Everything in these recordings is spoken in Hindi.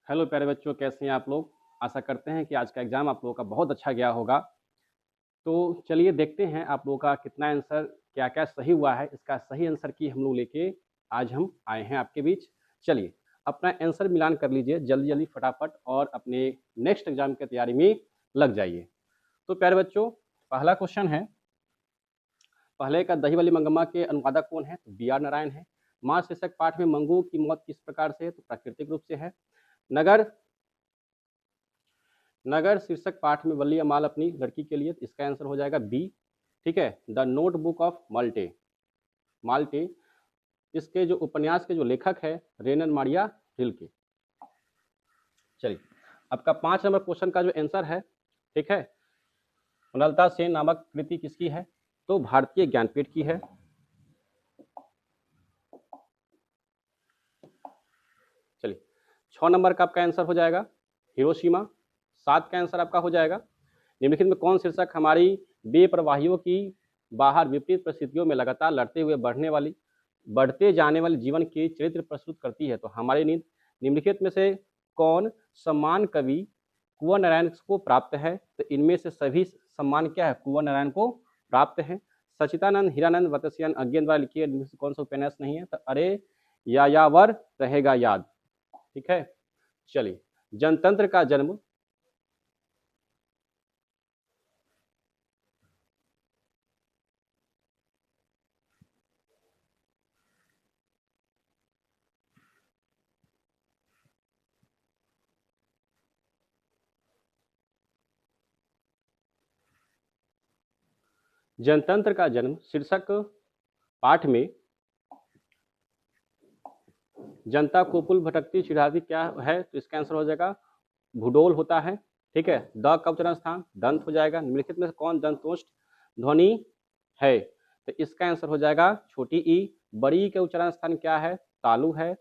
हेलो प्यारे बच्चों, कैसे हैं आप लोग। आशा करते हैं कि आज का एग्ज़ाम आप लोगों का बहुत अच्छा गया होगा। तो चलिए देखते हैं आप लोगों का कितना आंसर क्या क्या सही हुआ है। इसका सही आंसर की हम लोग लेके आज हम आए हैं आपके बीच। चलिए अपना आंसर मिलान कर लीजिए जल्दी जल्दी फटाफट और अपने नेक्स्ट एग्जाम की तैयारी में लग जाइए। तो प्यारे बच्चों, पहला क्वेश्चन है, पहले का दही वाली मंगम्मा के अनुवादक कौन है? तो बी आर नारायण है। माँ शीर्षक पाठ में मंगू की मौत किस प्रकार से है? तो प्राकृतिक रूप से है। नगर नगर शीर्षक पाठ में वल्ली अमाल अपनी लड़की के लिए, इसका आंसर हो जाएगा बी। ठीक है। द नोटबुक ऑफ माल्टे माल्टे इसके जो उपन्यास के जो लेखक है रेनन मारिया रिल्के। चलिए आपका 5 नंबर क्वेश्चन का जो आंसर है, ठीक है, ललिता सेन नामक कृति किसकी है? तो भारतीय ज्ञानपीठ की है। चलिए 6 नंबर का आपका आंसर हो जाएगा हिरोशिमा। 7 का आंसर आपका हो जाएगा निम्नलिखित में कौन शीर्षक हमारी बेप्रवाहियों की बाहर विपरीत परिस्थितियों में लगातार लड़ते हुए बढ़ते जाने वाले जीवन के चरित्र प्रस्तुत करती है? तो हमारे निम्नलिखित में से कौन सम्मान कवि कुंवर नारायण को प्राप्त है? तो इनमें से सभी सम्मान क्या है? कुंवर नारायण को प्राप्त है। सचिदानंद हीरानंद वतसियन अज्ञन द्वारा लिखी है, कौन सा उपन्यास नहीं है? तो अरे यायावर रहेगा याद। ठीक है। चलिए जनतंत्र का जन्म जनतंत्र का जन्म शीर्षक पाठ में जनता को पुल भटकती चिढ़ाती क्या है? तो इसका आंसर हो जाएगा भूडोल होता है। ठीक है। द का उच्चारण स्थान दंत हो जाएगा। निम्नलिखित में से कौन दंतोष्ठ ध्वनि है? तो इसका आंसर हो जाएगा छोटी ई। बड़ी के उच्चारण स्थान क्या है? तालु है।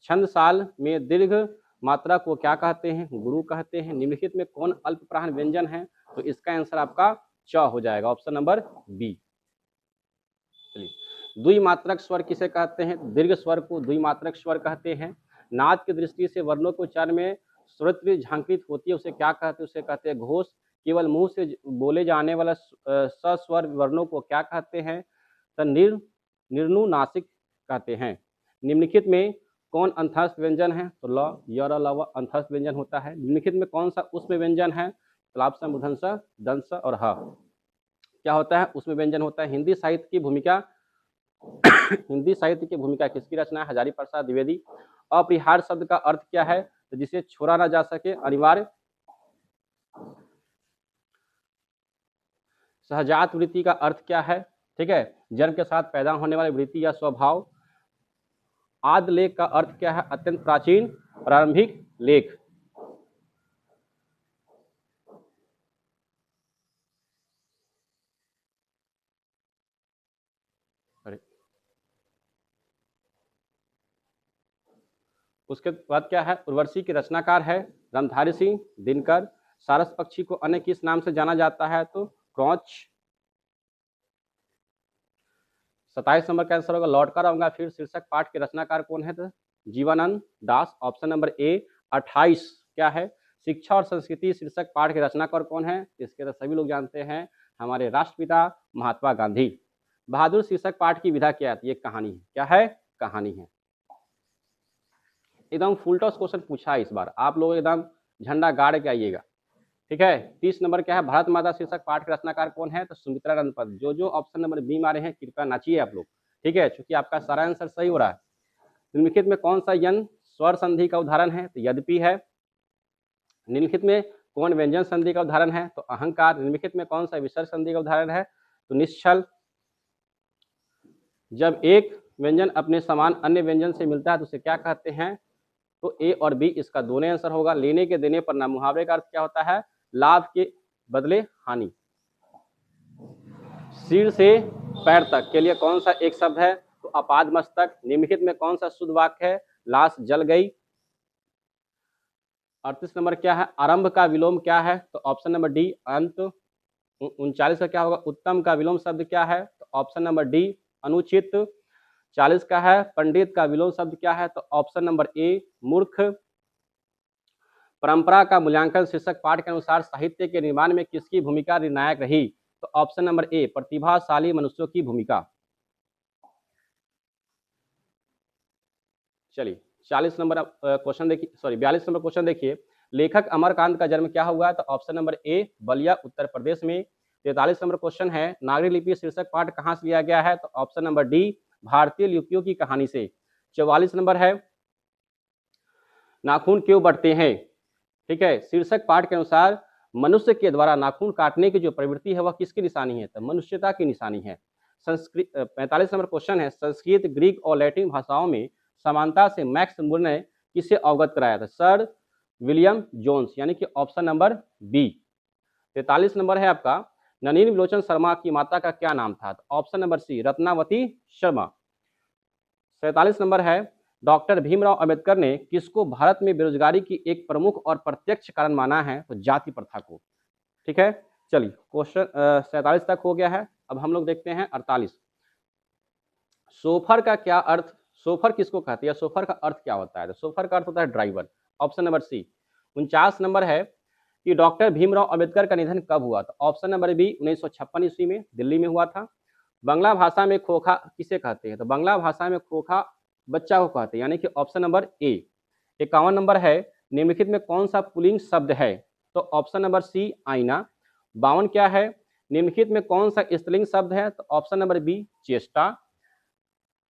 छंद साल में दीर्घ मात्रा को क्या कहते हैं? गुरु कहते हैं। निम्नलिखित में कौन अल्पप्राण व्यंजन है? तो इसका आंसर आपका च हो जाएगा, ऑप्शन नंबर बी। चलिए द्विमात्रक स्वर किसे कहते हैं? दीर्घ स्वर को द्विमात्रक स्वर कहते हैं। नाद की दृष्टि से वर्णों के उच्चारण में स्वरत्व झांकृत होती है, उसे क्या कहते हैं? उसे कहते हैं घोष। केवल मुंह से बोले जाने वाला सस्वर वर्णों को क्या कहते हैं? तो निर्नुनासिक कहते हैं। निम्नलिखित में कौन अंतस्थ व्यंजन है? तो ल यर लव अंतस्थ व्यंजन होता है। निम्नलिखित में कौन सा उसमें व्यंजन है? तलाब मूर्धन्स दंस और ह क्या होता है? उसमें व्यंजन होता है। हिंदी साहित्य की भूमिका किसकी रचना है? हजारी प्रसाद द्विवेदी। अपरिहार्य शब्द का अर्थ क्या है? तो जिसे छोड़ा ना जा सके, अनिवार्य। सहजात वृत्ति का अर्थ क्या है? ठीक है, जन्म के साथ पैदा होने वाली वृत्ति या स्वभाव। आदि लेख का अर्थ क्या है? अत्यंत प्राचीन प्रारंभिक लेख। उसके बाद क्या है? उर्वशी के रचनाकार है रामधारी सिंह दिनकर। सारस पक्षी को अन्य किस नाम से जाना जाता है? तो क्रॉच। 27 नंबर का आंसर होगा लौट कर आऊंगा फिर शीर्षक पाठ के रचनाकार कौन है? तो जीवानंद दास, ऑप्शन नंबर ए। 28 क्या है? शिक्षा और संस्कृति शीर्षक पाठ के रचनाकार कौन है? इसके तो सभी लोग जानते हैं, हमारे राष्ट्रपिता महात्मा गांधी। बहादुर शीर्षक पाठ की विधा क्या है? ये कहानी है। क्या है? कहानी है। एकदम फुल टॉस क्वेश्चन पूछा है इस बार, आप लोग एकदम झंडा गाड़ के आइएगा। ठीक है। 30 नंबर क्या है? भारत माता शीर्षक पाठ के रचनाकार कौन है? तो सुमित्रा नंद पद। जो ऑप्शन नंबर बी मारे हैं कृपया नाचिए आप लोग। ठीक है, चूंकि आपका सारा आंसर सही हो रहा है। निम्नलिखित में कौन सा यन स्वर संधि का उदाहरण है? तो यद्यपि है। निम्नलिखित में कौन व्यंजन संधि का उदाहरण है? तो अहंकार। निम्नलिखित में कौन सा विसर्ग संधि का उदाहरण है? तो निश्चल। जब एक व्यंजन अपने समान अन्य व्यंजन से मिलता है तो उसे क्या कहते हैं? तो ए और बी इसका दोनों आंसर होगा। लेने के देने पर ना। मुहावरे का अर्थ क्या होता है? लाभ के बदले हानि। सिर से पैर तक के लिए कौन सा एक शब्द है? तो अपाद मस्तक। निम्नलिखित में कौन सा शुद्ध वाक्य है? लाश जल गई। 38 नंबर क्या है? आरंभ का विलोम क्या है? तो ऑप्शन नंबर डी अंत। 39 का क्या होगा? उत्तम का विलोम शब्द क्या है? तो ऑप्शन नंबर डी अनुचित। 40 का है पंडित का विलोम शब्द क्या है? तो ऑप्शन नंबर ए मूर्ख। परंपरा का मूल्यांकन शीर्षक पाठ के अनुसार साहित्य के निर्माण में किसकी भूमिका निर्णायक रही? तो ऑप्शन नंबर ए, प्रतिभाशाली मनुष्यों की भूमिका। चलिए 40 नंबर क्वेश्चन देखिए, सॉरी 42 नंबर क्वेश्चन देखिए, लेखक अमरकांत का जन्म क्या हुआ? तो option number A, Ballia Uttar Pradesh में। 43 नंबर क्वेश्चन है, नागरिक लिपि शीर्षक पाठ कहाँ से लिया गया है? तो ऑप्शन नंबर डी, भारतीय लिपियों की कहानी से। 44 नंबर है, नाखून क्यों बढ़ते हैं? ठीक है, शीर्षक पाठ के अनुसार मनुष्य के द्वारा नाखून काटने की जो प्रवृत्ति है वह किसकी निशानी है? तो मनुष्यता की निशानी है। संस्कृत 45 नंबर क्वेश्चन है, संस्कृत, ग्रीक और लैटिन भाषाओं में समानता से मैक्स मूर ने किसे अवगत कराया था? सर विलियम जोन्स, यानी कि ऑप्शन नंबर बी। 43 नंबर है आपका, नलिनी विलोचन शर्मा की माता का क्या नाम था? तो option number C, Ratnavati Sharma. 47 number है, डॉक्टर भीमराव अंबेडकर ने किसको भारत में बेरोजगारी की एक प्रमुख और प्रत्यक्ष कारण माना है? तो जाति प्रथा को। ठीक है, चलिए क्वेश्चन 47 तक हो गया है। अब हम लोग देखते हैं 48। सोफर का क्या अर्थ, सोफर किसको कहते हैं? सोफर का अर्थ क्या होता है? तो सोफर का अर्थ होता है driver, option number C. 49 number है कि डॉक्टर भीमराव अंबेडकर का निधन कब हुआ? तो ऑप्शन नंबर बी, 1956 ईस्वी में दिल्ली में हुआ था। बांग्ला भाषा में खोखा किसे कहते हैं? तो बांग्ला भाषा में खोखा बच्चा को कहते हैं, यानी कि ऑप्शन नंबर ए। 51 नंबर है, निम्नलिखित में कौन सा पुल्लिंग शब्द है? तो ऑप्शन नंबर सी, आईना। 52 क्या है, निम्नलिखित में कौन सा स्त्रीलिंग शब्द है? तो ऑप्शन नंबर बी, चेष्टा।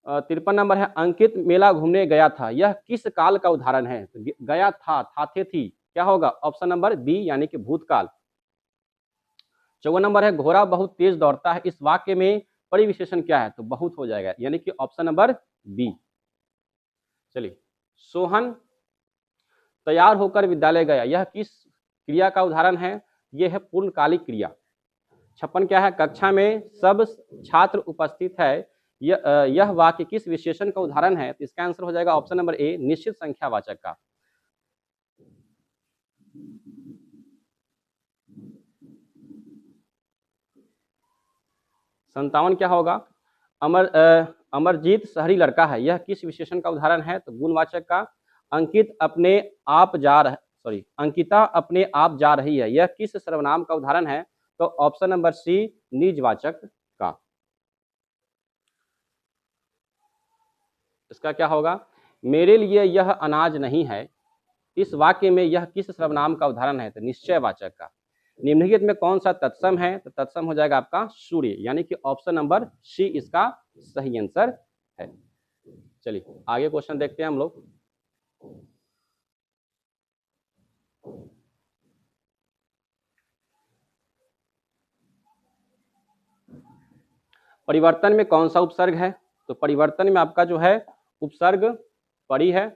53 नंबर है, अंकित मेला घूमने गया था, यह किस काल का उदाहरण है? तो गया था थे थी, क्या होगा? ऑप्शन नंबर बी, यानी कि भूतकाल। 54 नंबर है, घोड़ा बहुत तेज दौड़ता है, इस वाक्य में परिविशेषण क्या है? तो बहुत हो जाएगा, यानी कि ऑप्शन नंबर बी। चलिए, सोहन तैयार होकर विद्यालय गया, यह किस क्रिया का उदाहरण है? यह है पूर्णकालिक क्रिया। 56 क्या है, कक्षा में सब छात्र उपस्थित है, यह वाक्य किस विशेषण का उदाहरण है? तो इसका आंसर हो जाएगा ऑप्शन नंबर ए, निश्चित संख्यावाचक का। संतावन क्या होगा, अमरजीत शहरी लड़का है, यह किस विशेषण का उदाहरण है? तो गुणवाचक का। अंकिता अपने आप जा रही है, यह किस सर्वनाम का उदाहरण है? तो ऑप्शन नंबर सी, निजवाचक का। इसका क्या होगा, मेरे लिए यह अनाज नहीं है, इस वाक्य में यह किस सर्वनाम का उदाहरण है? तो निश्चयवाचक का। निम्नलिखित में कौन सा तत्सम है? तो तत्सम हो जाएगा आपका सूर्य, यानी कि ऑप्शन नंबर सी इसका सही आंसर है। चलिए आगे क्वेश्चन देखते हैं हम लोग। परिवर्तन में कौन सा उपसर्ग है? तो परिवर्तन में आपका जो है उपसर्ग परि है।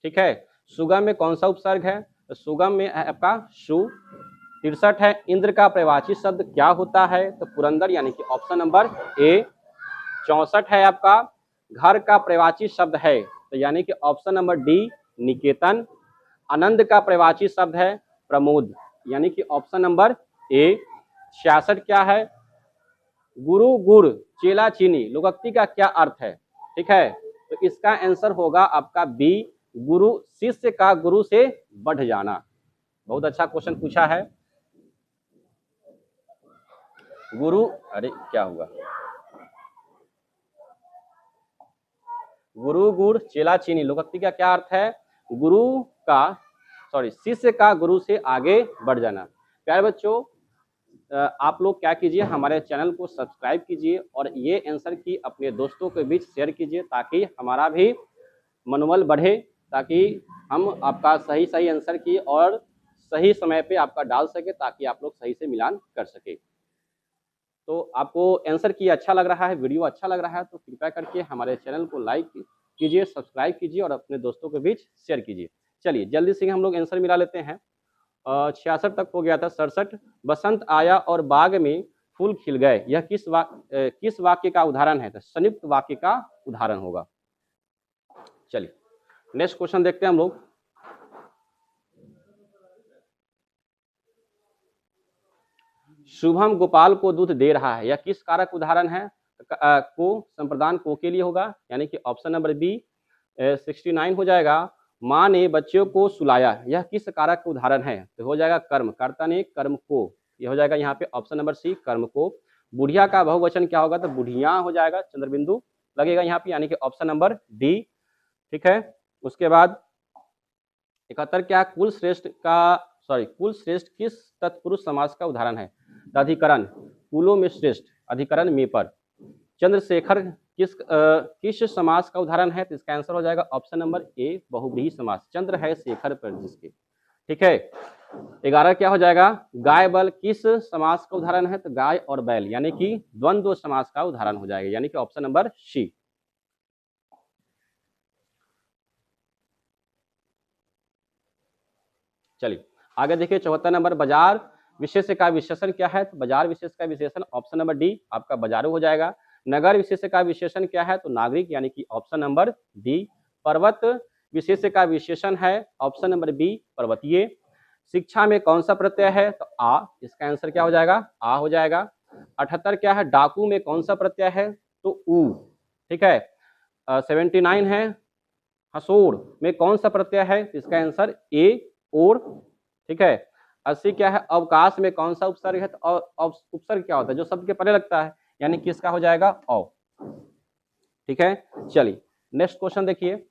ठीक है, सुगम में कौन सा उपसर्ग है? तो सुगम में है आपका सु। 63 है, इंद्र का प्रवाची शब्द क्या होता है? तो पुरंदर, यानी कि ऑप्शन नंबर ए। 64 है आपका, घर का प्रवाची शब्द है, तो यानी कि ऑप्शन नंबर डी, निकेतन। आनंद का प्रवाची शब्द है प्रमोद, यानी कि ऑप्शन नंबर ए। 66 क्या है, गुरु गुड़ चेला चीनी, लोकोक्ति का क्या अर्थ है? ठीक है, तो इसका आंसर होगा आपका बी, गुरु शिष्य का गुरु से बढ़ जाना। बहुत अच्छा क्वेश्चन पूछा है। गुरु, अरे क्या हुआ, गुरु गुड़ चेला चीनी, लोकोक्ति का क्या अर्थ है? गुरु का, सॉरी, शिष्य का गुरु से आगे बढ़ जाना। प्यारे बच्चों, आप लोग क्या कीजिए, हमारे चैनल को सब्सक्राइब कीजिए और ये आंसर की अपने दोस्तों के बीच शेयर कीजिए, ताकि हमारा भी मनोबल बढ़े, ताकि हम आपका सही सही आंसर की और सही समय पे आपका डाल सके, ताकि आप लोग सही से मिलान कर सके। तो आपको आंसर की अच्छा लग रहा है, वीडियो अच्छा लग रहा है, तो कृपया करके हमारे चैनल को लाइक कीजिए, सब्सक्राइब कीजिए और अपने दोस्तों के बीच शेयर कीजिए। चलिए जल्दी से हम लोग आंसर मिला लेते हैं। 66 तक हो गया था। 67, बसंत आया और बाग में फूल खिल गए, यह किस वाक्य का उदाहरण है? तो संयुक्त वाक्य का उदाहरण होगा। चलिए नेक्स्ट क्वेश्चन देखते हैं हम लोग। शुभम गोपाल को दूध दे रहा है, यह किस कारक उदाहरण है? को संप्रदान को के लिए होगा, यानी कि ऑप्शन नंबर बी 69 हो जाएगा। माँ ने बच्चों को सुलाया, यह किस कारक का उदाहरण है? तो हो जाएगा कर्म, कर्ता ने कर्म को, ये हो जाएगा यहाँ पे ऑप्शन नंबर सी कर्म को। बुढ़िया का बहुवचन क्या होगा? तो बुढ़िया हो जाएगा, चंद्रबिंदु लगेगा यहाँ पे, यानी कि ऑप्शन नंबर डी। ठीक है, उसके बाद 71 क्या, कुल श्रेष्ठ किस तत्पुरुष समास का उदाहरण है? तो अधिकरण, कुलों में श्रेष्ठ, अधिकरण में पर। चंद्रशेखर किस समास का उदाहरण है? तो इसका आंसर हो जाएगा ऑप्शन नंबर ए, बहुव्रीहि समास। चंद्र है शेखर पर जिसके। ठीक है, 11 क्या हो जाएगा? गाय बल किस समास का उदाहरण है? तो गाय और बैल, यानी कि द्वंद्व समास का उदाहरण हो जाएगा, यानी कि ऑप्शन नंबर सी। चलिए आगे देखिए 74 नंबर, बाजार विशेष्य का विशेषण क्या है? तो बाजार विशेष का विशेषण ऑप्शन नंबर डी आपका बाजारू हो जाएगा। नगर विशेष्य का विशेषण क्या है? तो नागरिक, यानी कि ऑप्शन नंबर डी। पर्वत विशेष्य का विशेषण है ऑप्शन नंबर बी, पर्वतीय। शिक्षा में कौन सा प्रत्यय है? तो आ, इसका आंसर क्या हो जाएगा? आ हो जाएगा। 78 क्या है? डाकू में कौन सा प्रत्यय है? तो ऊ। ठीक है, 79 है, हसूर में कौन सा प्रत्यय है? इसका आंसर ए, और। ठीक है, 80 क्या है? अवकाश में कौन सा उपसर्ग है? तो उपसर्ग क्या होता है? जो शब्द के पहले लगता है, यानी किसका हो जाएगा? औ। ठीक है, चलिए नेक्स्ट क्वेश्चन देखिए।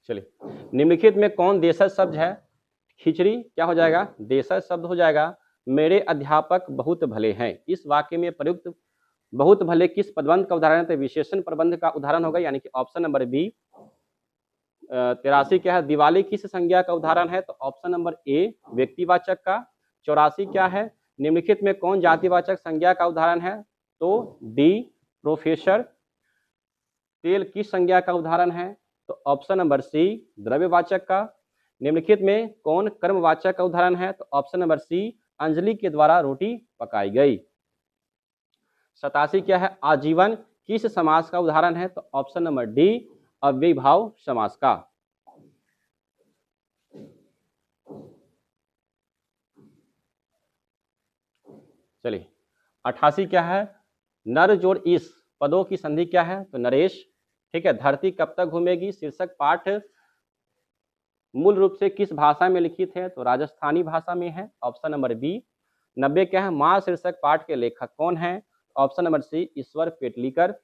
चलिए, निम्नलिखित में कौन देशज शब्द है? खिचड़ी क्या हो जाएगा? देशज शब्द हो जाएगा। मेरे अध्यापक बहुत भले हैं, इस वाक्य में प्रयुक्त बहुत भले किस पदबंध का उदाहरण है? तो विशेषण प्रबंध का उदाहरण होगा, यानी कि ऑप्शन नंबर बी। 83 क्या है? दिवाली किस संज्ञा का उदाहरण है? तो ऑप्शन नंबर ए, व्यक्तिवाचक का। 84 क्या है? निम्नलिखित में कौन जातिवाचक संज्ञा का उदाहरण है? तो डी, प्रोफेसर। तेल किस संज्ञा का उदाहरण है? तो ऑप्शन नंबर सी, द्रव्यवाचक का। निम्नलिखित में कौन कर्मवाचक का उदाहरण है? तो ऑप्शन नंबर सी, अंजलि के द्वारा रोटी पकाई गई। 87 क्या है? आजीवन किस समास का उदाहरण है? तो ऑप्शन नंबर डी, अव्ययीभाव समास का। चलिए 88 क्या है? नर जोड़ इस पदों की संधि क्या है? तो नरेश। ठीक है, धरती कब तक घूमेगी शीर्षक पाठ मूल रूप से किस भाषा में लिखित है? तो राजस्थानी भाषा में है, ऑप्शन नंबर बी। 90 क्या है? मां शीर्षक पाठ के लेखक कौन है? ऑप्शन नंबर सी, ईश्वर पेटलीकर।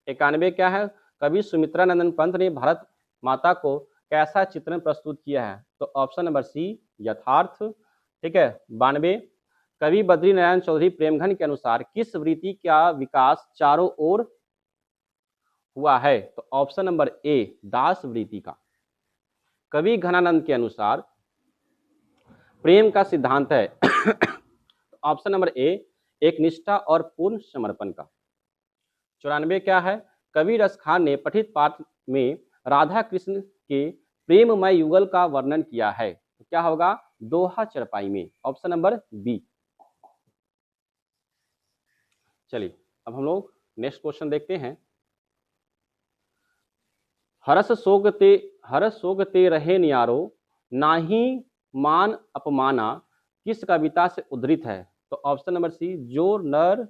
91 क्या है? कवि सुमित्रानंदन पंत ने भारत माता को कैसा चित्रण प्रस्तुत किया है? तो ऑप्शन नंबर सी, यथार्थ। ठीक है, 92 कवि बद्री नारायण चौधरी प्रेमघन के अनुसार किस वृत्ति का विकास चारों ओर हुआ है? तो ऑप्शन नंबर ए, दास वृत्ति का। कवि घनानंद के अनुसार प्रेम का सिद्धांत है ऑप्शन नंबर ए, एक निष्ठा और पूर्ण समर्पण का। 94 क्या है? कवि रस खान ने पठित पाठ में राधा कृष्ण के प्रेममय युगल का वर्णन किया है, तो क्या होगा? दोहा चरपाई में, ऑप्शन नंबर बी। चलिए अब हम लोग नेक्स्ट क्वेश्चन देखते हैं। हरस सोगते रहे नियारो, नाही मान अपमाना किस कविता से उद्धृत है? तो ऑप्शन नंबर सी, जो नर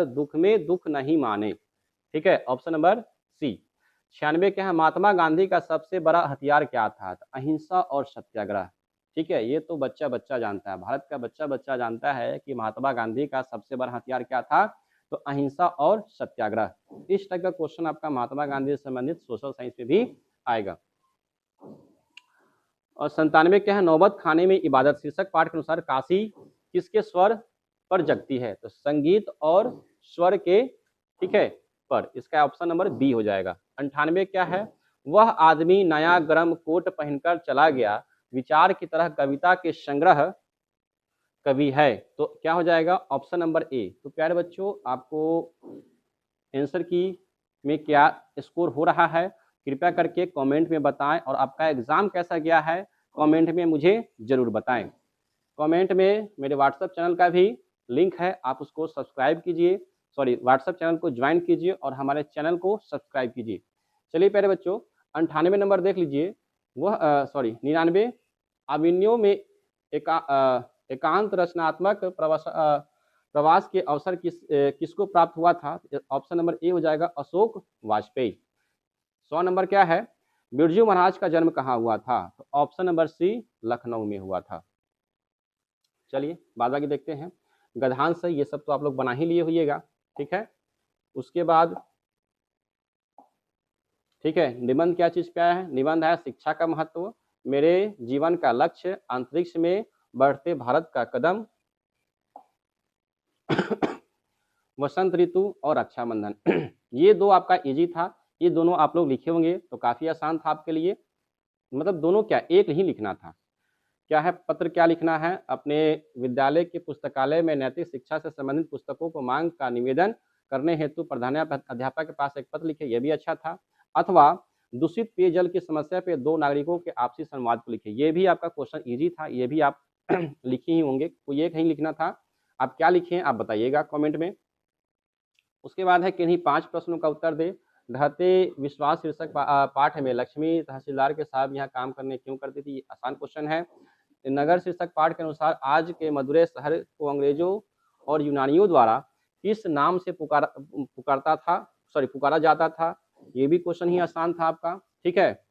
दुख में दुख नहीं माने। ठीक है, ऑप्शन नंबर सी। 96 क्या है? महात्मा गांधी का सबसे बड़ा हथियार क्या था? तो अहिंसा और सत्याग्रह। ठीक है, ये तो बच्चा बच्चा जानता है, भारत का बच्चा बच्चा जानता है कि महात्मा गांधी का सबसे बड़ा हथियार क्या था? तो अहिंसा और सत्याग्रह। इस टाइप का क्वेश्चन आपका महात्मा गांधी से संबंधित सोशल साइंस में भी आएगा। और 97 क्या है? नौबत खाने में इबादत शीर्षक पाठ के अनुसार काशी किसके स्वर पर जगती है? तो संगीत और स्वर के, ठीक है, पर। इसका ऑप्शन नंबर बी हो जाएगा। 98 क्या है? वह आदमी नया गर्म कोट पहनकर चला गया, विचार की तरह कविता के संग्रह कवि है, तो क्या हो जाएगा? Option number A. तो प्यारे बच्चों, आपको आंसर की में क्या स्कोर हो रहा है कृपया करके कमेंट में बताएं, और आपका एग्जाम कैसा गया है कमेंट में मुझे जरूर बताएं। कमेंट में मेरे व्हाट्सएप चैनल का भी लिंक है, आप उसको सब्सक्राइब कीजिए, व्हाट्सएप चैनल को ज्वाइन कीजिए और हमारे चैनल को सब्सक्राइब कीजिए। चलिए प्यारे बच्चों, 98 नंबर देख लीजिए। वह 99 अभिनयों में एकांत रचनात्मक प्रवास के अवसर किसको प्राप्त हुआ था? ऑप्शन नंबर ए हो जाएगा अशोक वाजपेयी। 100 नंबर क्या है? बिरजू महाराज का जन्म कहाँ हुआ था? तो ऑप्शन नंबर सी लखनऊ में हुआ था। चलिए बाद बाकी देखते हैं। गद्यांश ये सब तो आप लोग बना ही लिए होइएगा, ठीक है। उसके बाद ठीक है, निबंध क्या चीज क्या है? निबंध है शिक्षा का महत्व, मेरे जीवन का लक्ष्य, अंतरिक्ष में बढ़ते भारत का कदम, वसंत ऋतु और रक्षाबंधन। ये दो आपका इजी था, ये दोनों आप लोग लिखे होंगे तो काफी आसान था आपके लिए। मतलब दोनों क्या, एक ही लिखना था। क्या है पत्र, क्या लिखना है? अपने विद्यालय के पुस्तकालय में नैतिक शिक्षा से संबंधित पुस्तकों को मांग का निवेदन करने हेतु प्रधानाध्यापक के पास एक पत्र लिखे, यह भी अच्छा था। अथवा दूषित पेयजल की समस्या पे दो नागरिकों के आपसी संवाद को लिखे, ये भी आपका क्वेश्चन इजी था, ये भी आप लिखे ही होंगे, कोई एक ही लिखना था। आप क्या लिखे आप बताइएगा कमेंट में। उसके बाद है किन्हीं 5 प्रश्नों का उत्तर दे। ढहते विश्वास शीर्षक पाठ में लक्ष्मी तहसीलदार के साहब यहाँ काम करने क्यों करती थी? आसान क्वेश्चन है। नगर शीर्षक पाठ के अनुसार आज के मदुरै शहर को अंग्रेजों और यूनानियों द्वारा किस नाम से पुकारा जाता था? ये भी क्वेश्चन ही आसान था आपका, ठीक है।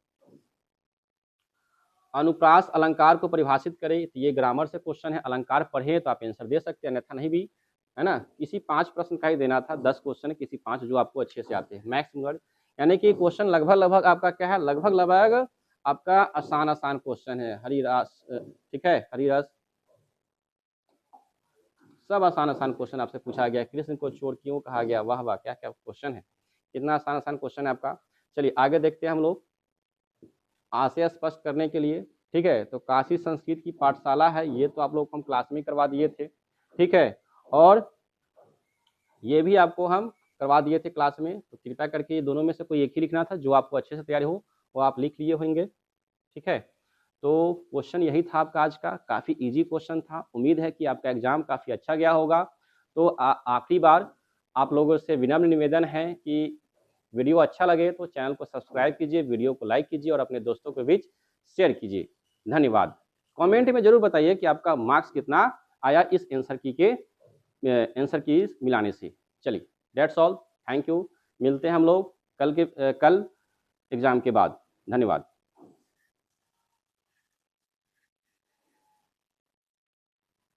अनुप्रास अलंकार को परिभाषित करें, तो ये ग्रामर से क्वेश्चन है, अलंकार पढ़े तो आप आंसर दे सकते हैं, अन्यथा नहीं भी, है ना। किसी 5 प्रश्न का ही देना था, 10 क्वेश्चन है, किसी 5 जो आपको अच्छे से आते हैं मैक्सिमम, यानी कि क्वेश्चन लगभग आपका क्या है, लगभग आपका आसान क्वेश्चन है। हरिरास, ठीक है, हरिरस, सब आसान क्वेश्चन आपसे पूछा गया। कृष्ण को चोर क्यों कहा गया? वाह वाह, क्या क्या क्वेश्चन है, कितना आसान क्वेश्चन है आपका। चलिए आगे देखते हैं हम लोग। आशय स्पष्ट करने के लिए, ठीक है, तो काशी संस्कृत की पाठशाला है, ये तो आप लोग को हम क्लास में करवा दिए थे, ठीक है, और ये भी आपको हम करवा दिए थे क्लास में। तो कृपया करके ये दोनों में से कोई एक ही लिखना था, जो आपको अच्छे से तैयारी हो वो आप लिख लिए होंगे, ठीक है। तो क्वेश्चन यही था आपका आज का, काफ़ी इजी क्वेश्चन था। उम्मीद है कि आपका एग्जाम काफ़ी अच्छा गया होगा। तो आखिरी बार आप लोगों से विनम्र निवेदन है कि वीडियो अच्छा लगे तो चैनल को सब्सक्राइब कीजिए, वीडियो को लाइक कीजिए और अपने दोस्तों के बीच शेयर कीजिए। धन्यवाद। कमेंट में जरूर बताइए कि आपका मार्क्स कितना आया इस आंसर की मिलाने से। चलिए दैट्स ऑल, थैंक यू। मिलते हैं हम लोग कल एग्जाम के बाद। धन्यवाद।